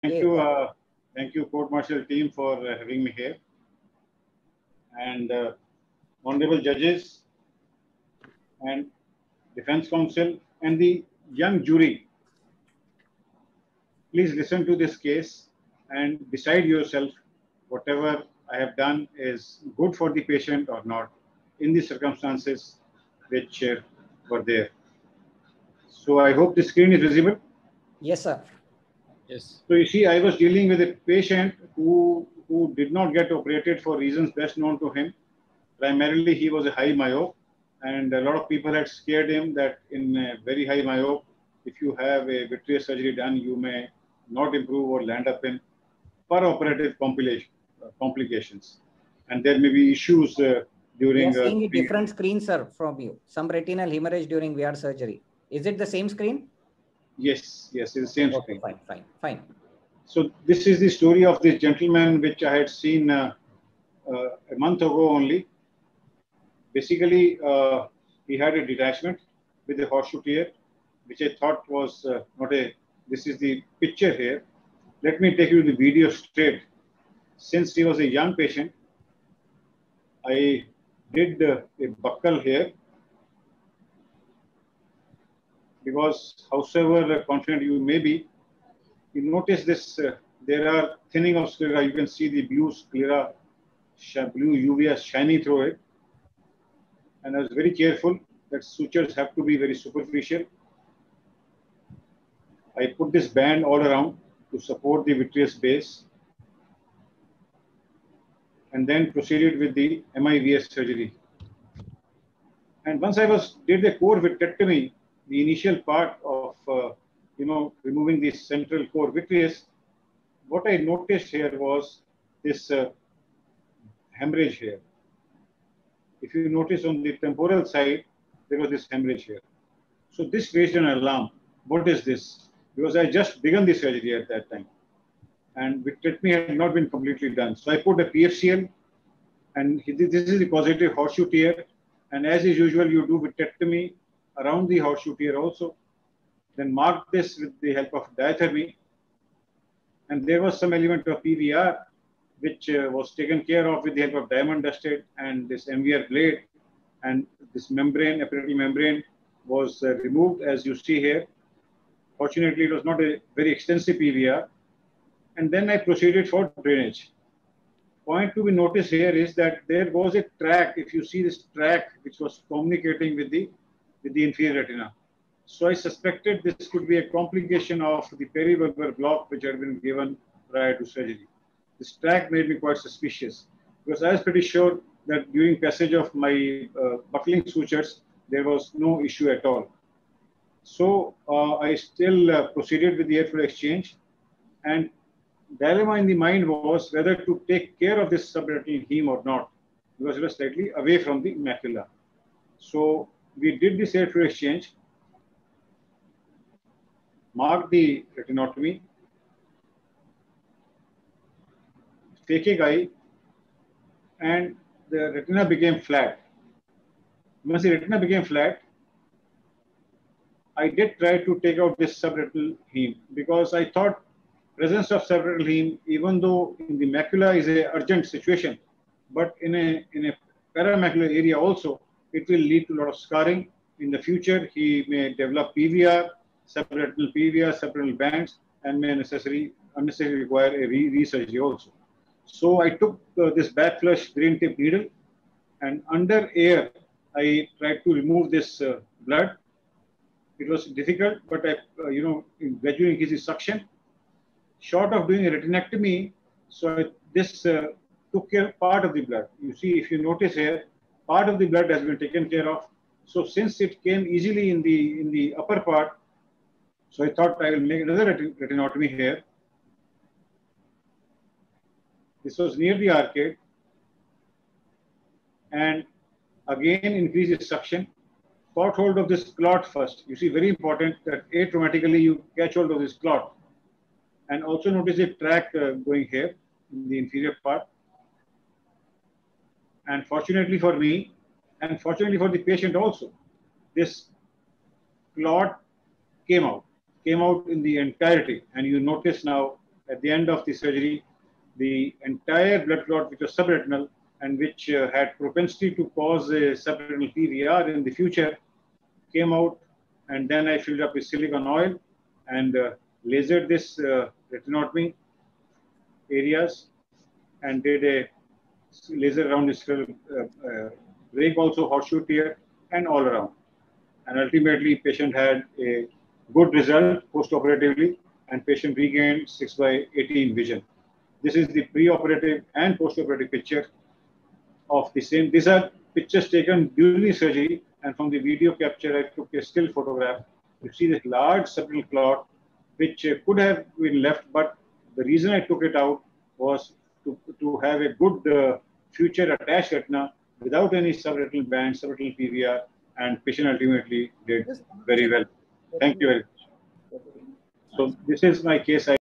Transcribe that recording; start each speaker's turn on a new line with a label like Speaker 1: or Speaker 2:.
Speaker 1: Thank you, Court Martial team, for having me here. And honorable judges and defense counsel and the young jury, please listen to this case and decide yourself whatever I have done is good for the patient or not in the circumstances which were there. So I hope the screen is visible.
Speaker 2: Yes, sir.
Speaker 1: Yes. So you see, I was dealing with a patient who did not get operated for reasons best known to him. Primarily, he was a high myope, and a lot of people had scared him that in a very high myope, if you have a vitreous surgery done, you may not improve or land up in peroperative complications. And there may be issues during...
Speaker 2: We are seeing a different screen, sir, from you. Some retinal hemorrhage during VR surgery. Is it the same screen?
Speaker 1: Yes, it's the same screen.
Speaker 2: Fine.
Speaker 1: So this is the story of this gentleman, which I had seen a month ago only. Basically, he had a detachment with a horseshoe tear, which I thought was not a... This is the picture here. Let me take you to the video straight. Since he was a young patient, I did a buckle here, because however confident you may be, you notice this, there are thinning of sclera. You can see the blue sclera, blue uvea shining through it. And I was very careful that sutures have to be very superficial. I put this band all around to support the vitreous base, and then proceeded with the MIVS surgery. And once I did the core vitrectomy, the initial part of removing the central core vitreous, what I noticed here was this hemorrhage here. If you notice on the temporal side, there was this hemorrhage here. So this raised an alarm. What is this? Because I just begun the surgery at that time, and vitrectomy had not been completely done. So I put a PFCL, and this is the positive horseshoe tear. And as is usual, you do vitrectomy around the horseshoe tear also. Then mark this with the help of diathermy. And there was some element of PVR, which was taken care of with the help of diamond dusted and this MVR blade. And this membrane, epiretinal membrane, was removed, as you see here. Fortunately, it was not a very extensive PVR. And then I proceeded for drainage. Point to be noticed here is that there was a track. If you see this track, which was communicating with the inferior retina. So I suspected this could be a complication of the perivulvar block, which had been given prior to surgery. This track made me quite suspicious, because I was pretty sure that during passage of my buckling sutures, there was no issue at all. So I still proceeded with the air fluid exchange, and dilemma in the mind was whether to take care of this subretinal heme or not, because it was slightly away from the macula. So we did this air fluid exchange, marked the retinotomy, phakic eye, and the retina became flat. Once the retina became flat, I did try to take out this subretinal heme, because I thought presence of subretinal heme, even though in the macula is an urgent situation, but in a paramacular area also, it will lead to a lot of scarring. In the future, he may develop PVR, subretinal bands, and may unnecessarily require a resurgery also. So I took this back flush green tip needle, and under air, I tried to remove this blood. It was difficult, but I, gradually increased the suction. Short of doing a retinectomy, so this took care of part of the blood. You see, if you notice here, part of the blood has been taken care of. So since it came easily in the upper part, so I thought I will make another retinotomy here. This was near the arcade, and again increase the suction. Caught hold of this clot first. You see, very important that atraumatically you catch hold of this clot. And also notice a track going here in the inferior part. And fortunately for me, and fortunately for the patient also, this clot came out in the entirety. And you notice now at the end of the surgery, the entire blood clot, which was subretinal and which had propensity to cause a subretinal PVR in the future, came out, and then I filled up with silicone oil and lasered this retinotomy areas and did a laser around this break also, horseshoe tear, and all around. And ultimately, patient had a good result post-operatively, and patient regained 6/18 vision. This is the pre-operative and post-operative picture of the same. These are pictures taken during the surgery, and from the video capture, I took a still photograph. You see this large subretinal clot, which could have been left, but the reason I took it out was to have a good future attached retina without any subretinal band, subretinal PVR, and patient ultimately did very well. Thank you very much. So this is my case.